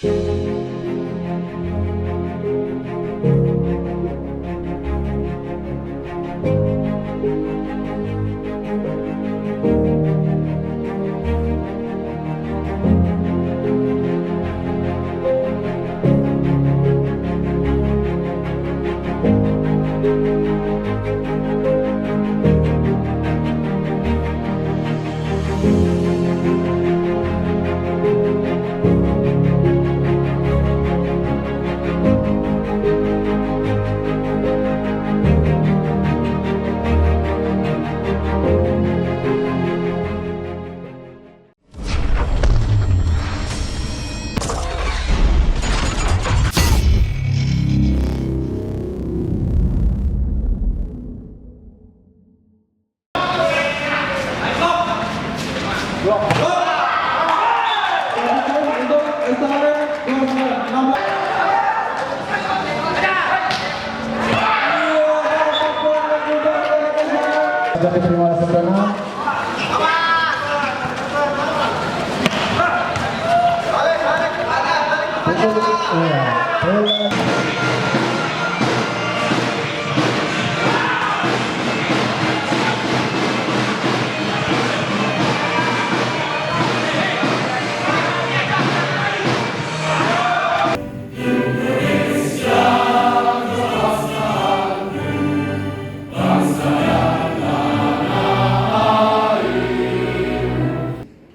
Terima kasih.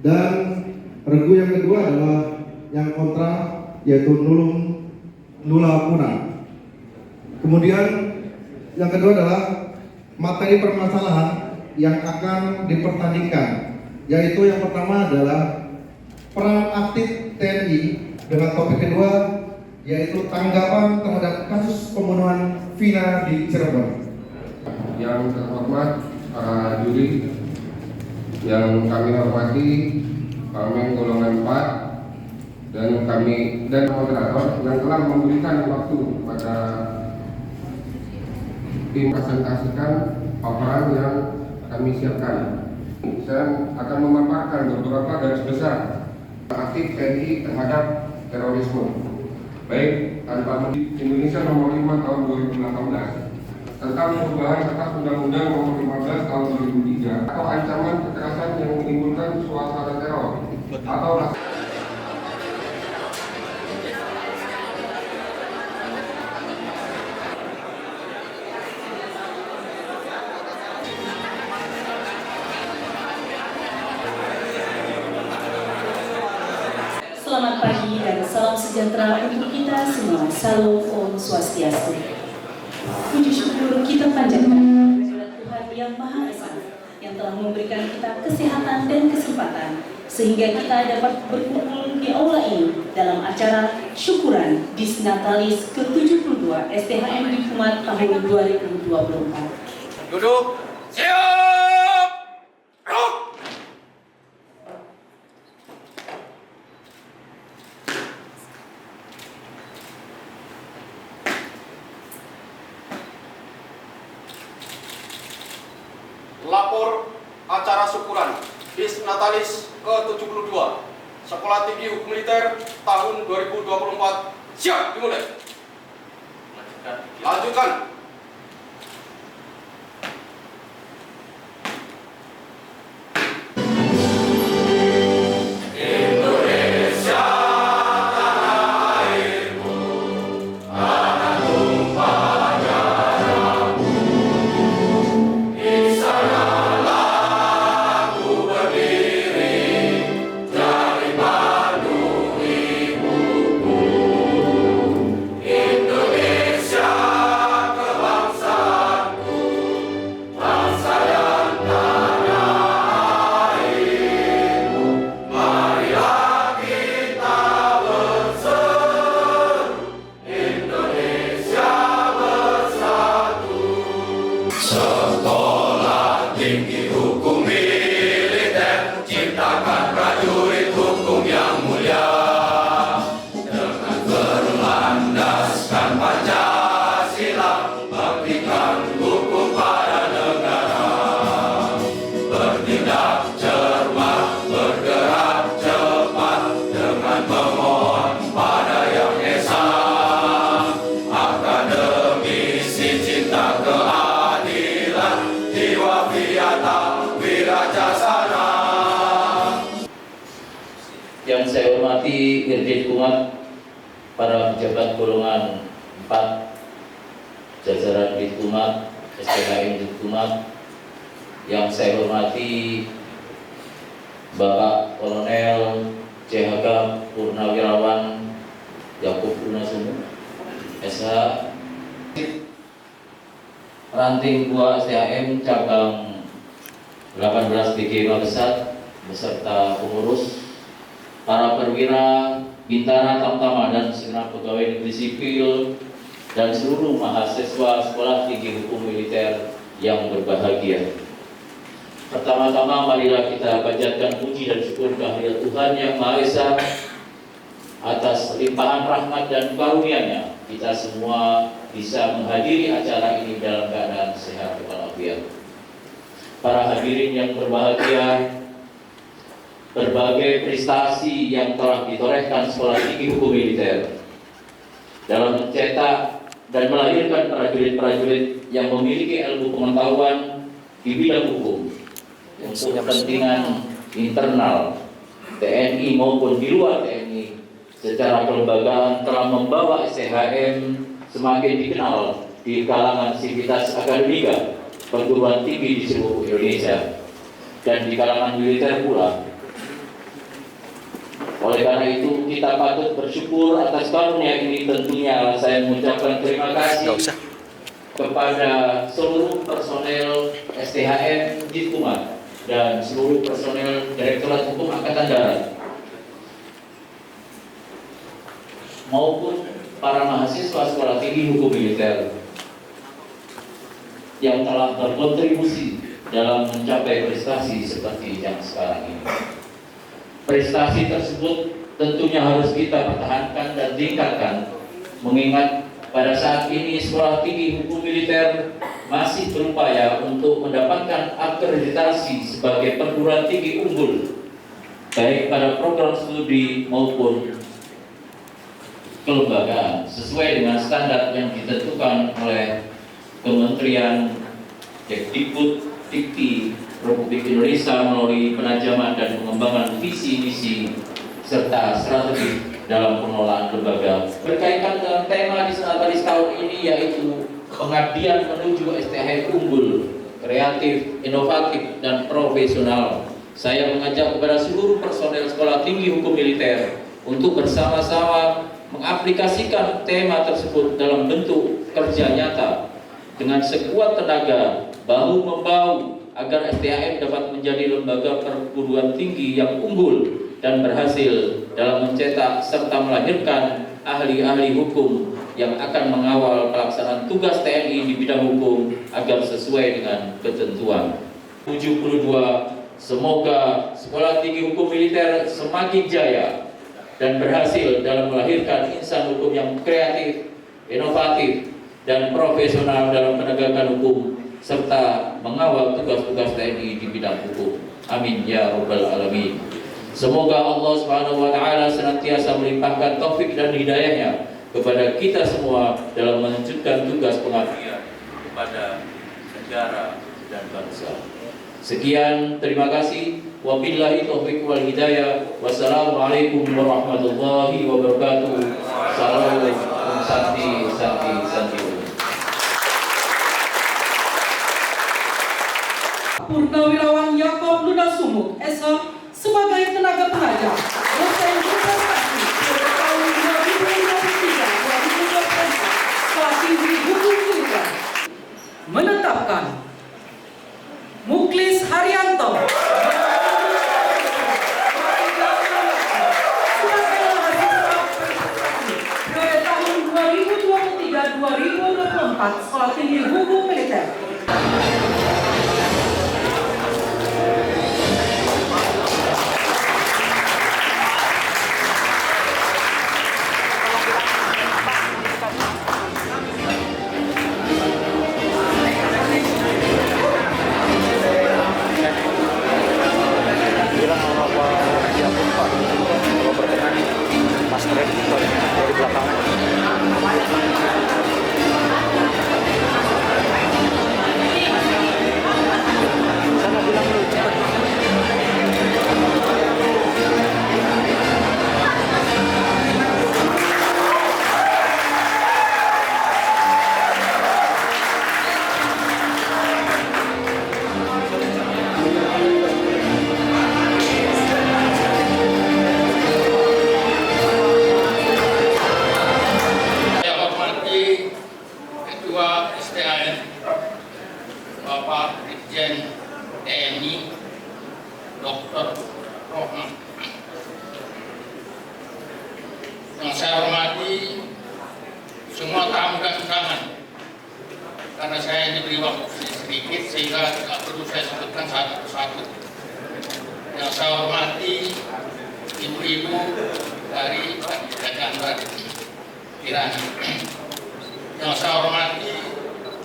Dan regu yang kedua adalah yang kontra, yaitu nulung nula punang. Kemudian yang kedua adalah materi permasalahan yang akan dipertandingkan, yaitu yang pertama adalah peran aktif TNI, dengan topik kedua yaitu tanggapan terhadap kasus pembunuhan Vina di Cirebon. Yang terhormat para juri, yang kami hormati Pamen golongan 4 dan moderator yang telah memberikan waktu pada tim presentasikan paparan yang kami siapkan. Saya akan memaparkan beberapa garis besar aktif TNI terhadap terorisme, baik tanpa Indonesia nomor 5 tahun 2018 tentang perubahan atas Undang-Undang nomor 15 tahun 2003 atau ancaman kekerasan yang menimbulkan suasana teror atau Selamat pagi dan salam sejahtera untuk kita semua. Salam Om Swastiastu. Puji syukur kita panjatkan kepada Tuhan Yang Maha Esa yang telah memberikan kita kesehatan dan kesempatan sehingga kita dapat berkumpul di aula ini dalam acara syukuran Disnatalis ke-72 STHM Dikumat tahun 2024. Duduk. Siap. Ruk. Lapor acara syukuran Disnatalis ke-72 Sekolah Tinggi Hukum Militer tahun 2024 siap dimulai. Lanjutkan. kasih Irjen Kumat, para pejabat golongan 4, jajaran Ditkumat, SPKM Ditkumat, yang saya hormati Bapak Kolonel CHK Purnawirawan Yakub Unasumu, SH, Ranting 2 STHM cabang 18 BG Mabesat beserta pengurus, para perwira Bintara Tamtama dan segenap pegawai negeri sipil dan seluruh mahasiswa Sekolah Tinggi Hukum Militer yang berbahagia. Pertama-tama marilah kita panjatkan puji dan syukur kehadirat Tuhan Yang Maha Esa atas limpahan rahmat dan karunia-Nya. Kita semua bisa menghadiri acara ini dalam keadaan sehat walafiat. Para hadirin yang berbahagia, berbagai prestasi yang telah ditorehkan Sekolah Tinggi Hukum Militer dalam mencetak dan melahirkan prajurit-prajurit yang memiliki ilmu pengetahuan di bidang hukum untuk kepentingan internal TNI maupun di luar TNI secara kelembagaan telah membawa STHM semakin dikenal di kalangan sivitas akademika perguruan tinggi di seluruh Indonesia dan di kalangan militer pula. Oleh karena itu kita patut bersyukur atas karunia ini. Tentunya saya mengucapkan terima kasih kepada seluruh personel STHM Ditkumat dan seluruh personel Direktorat Hukum Angkatan Darat maupun para mahasiswa Sekolah Tinggi Hukum Militer yang telah berkontribusi dalam mencapai prestasi seperti yang sekarang ini. Prestasi tersebut tentunya harus kita pertahankan dan tingkatkan, mengingat pada saat ini Sekolah Tinggi Hukum Militer masih berupaya untuk mendapatkan akreditasi sebagai perguruan tinggi unggul, baik pada program studi maupun kelembagaan, sesuai dengan standar yang ditentukan oleh Kementerian Dikbud Dikti Republik Indonesia melalui penajaman dan pengembangan visi misi serta strategi dalam pengelolaan lembaga. Berkaitan dengan tema di Senataris tahun ini, yaitu pengabdian menuju STHM unggul, kreatif, inovatif, dan profesional. Saya mengajak kepada seluruh personel Sekolah Tinggi Hukum Militer untuk bersama-sama mengaplikasikan tema tersebut dalam bentuk kerja nyata dengan sekuat tenaga, bahu-membahu, agar STHM dapat menjadi lembaga perguruan tinggi yang unggul dan berhasil dalam mencetak serta melahirkan ahli-ahli hukum yang akan mengawal pelaksanaan tugas TNI di bidang hukum agar sesuai dengan ketentuan. 72. Semoga Sekolah Tinggi Hukum Militer semakin jaya dan berhasil dalam melahirkan insan hukum yang kreatif, inovatif, dan profesional dalam penegakan hukum serta mengawal tugas-tugas TNI di bidang hukum. Amin ya rabbal alamin. Semoga Allah Subhanahu wa taala senantiasa melimpahkan taufik dan hidayahnya kepada kita semua dalam melanjutkan tugas pengabdian kepada negara dan bangsa. Sekian, terima kasih. Wabillahi taufiq wal hidayah. Wassalamualaikum warahmatullahi wabarakatuh. Salam santi santi santi. Purnawirawan Yakub Unasumu, SH, sebagai tenaga pengajar, dosen berprestasi pada tahun 2023-2024, Sekolah Tinggi Hukum Militer, menetapkan Muklis Haryanto sebagai mahasiswa berprestasi pada tahun 2023-2024, Sekolah Tinggi Hukum Militer. Yang saya hormati semua tamu dan undangan, karena saya diberi waktu sedikit sehingga tidak perlu saya sebutkan satu persatu. Yang saya hormati ibu-ibu dari Jakarta Kirani. Yang saya hormati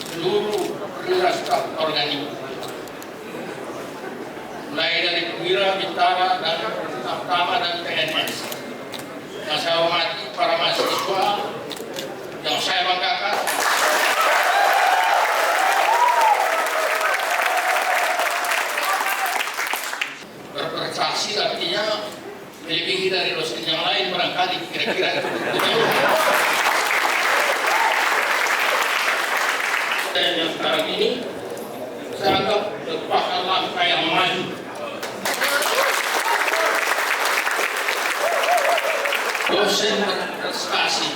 seluruh perwira staf organik, mulai dari perwira, bintara, dan utama dan PNS. Yang saya hormati para mahasiswa yang saya banggakan, berprestasi artinya melebihi dari dosen yang lain barangkali, kira-kira dan yang sekarang ini saya anggap merupakan langkah yang maju. Dosen berprestasi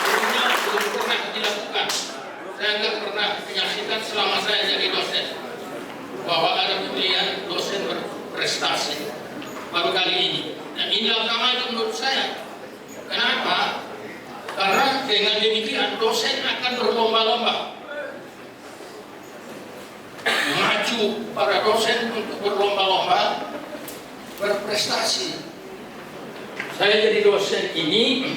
sebelumnya belum pernah dilakukan. Saya nggak pernah menyaksikan selama saya jadi dosen bahwa ada pemilihan dosen berprestasi. Baru kali ini, dan ini langkah maju menurut saya. Kenapa? Karena dengan demikian dosen akan berlomba-lomba maju para dosen untuk berlomba-lomba berprestasi. Saya jadi dosen ini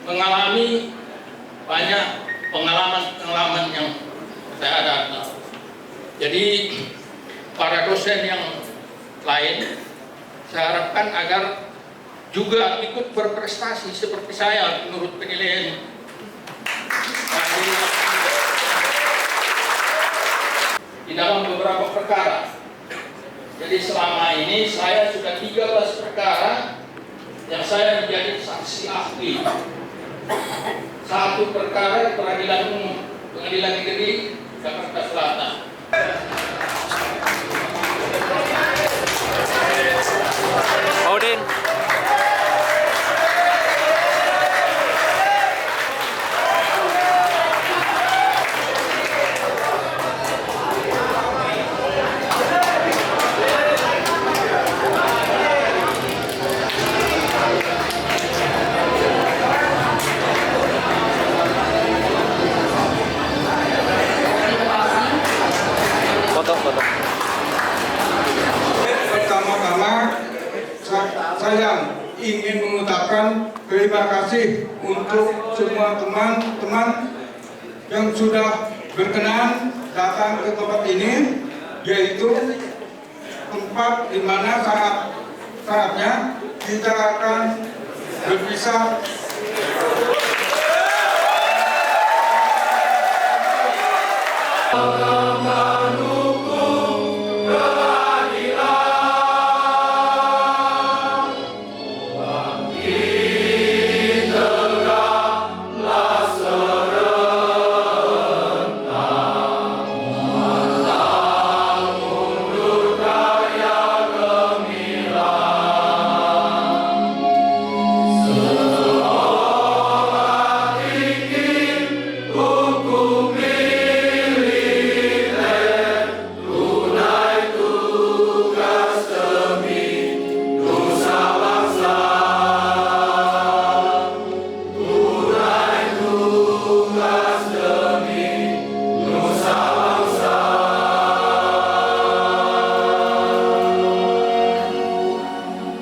mengalami banyak pengalaman yang saya hadapi. Jadi para dosen yang lain saya harapkan agar juga ikut berprestasi seperti saya menurut penilaian di dalam beberapa perkara. Jadi selama ini saya sudah 13 perkara yang saya menjadi saksi ahli. Satu perkara Peradilan Umum Pengadilan Negeri Jakarta Selatan. Odin. Foto. Pertama-tama saya ingin mengucapkan terima kasih untuk semua teman-teman yang sudah berkenan datang ke tempat ini, yaitu tempat di mana saatnya kita akan berpisah.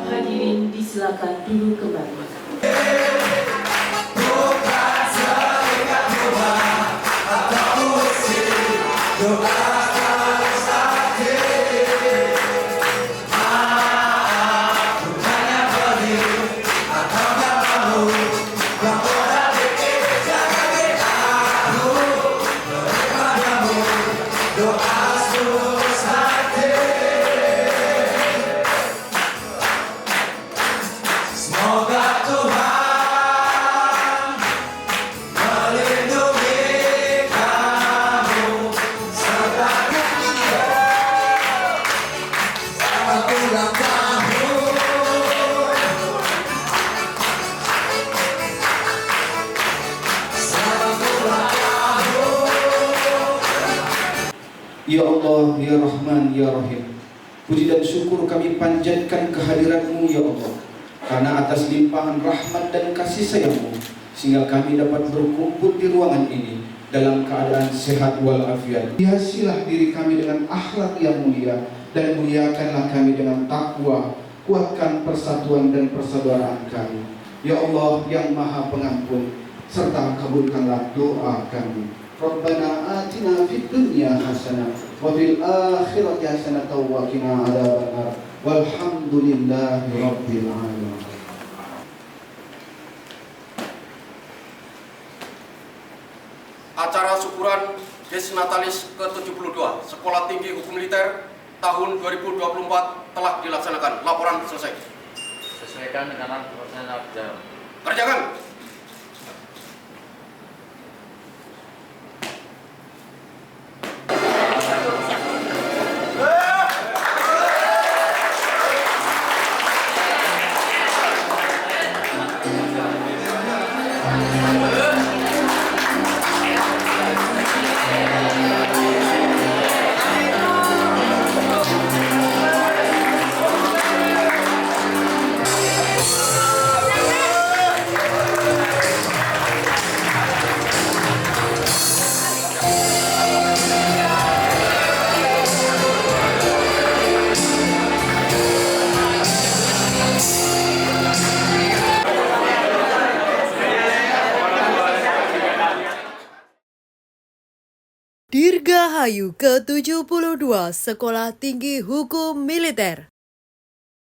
Hadirin disilakan duduk kembali. Ya Allah, Ya Rahman, Ya Rahim. Puji dan syukur kami panjatkan kehadiran-Mu ya Allah, karena atas limpahan rahmat dan kasih sayang-Mu, sehingga kami dapat berkumpul di ruangan ini dalam keadaan sehat walafiat. Hiasilah diri kami dengan akhlak yang mulia, dan muliakanlah kami dengan takwa. Kuatkan persatuan dan persaudaraan kami, ya Allah yang Maha Pengampun, serta kabulkanlah doa kami. Rabbana atina fid dunya hasanah wa fil akhirati hasanah wa qina adzabannar. Walhamdulillahi rabbil alamin. Acara syukuran Des Natalis ke-72 Sekolah Tinggi Hukum Militer tahun 2024 telah dilaksanakan. Laporan selesai. Sesuaikan dengan aturan jam. Kerjakan. Dirgahayu ke-72 Sekolah Tinggi Hukum Militer.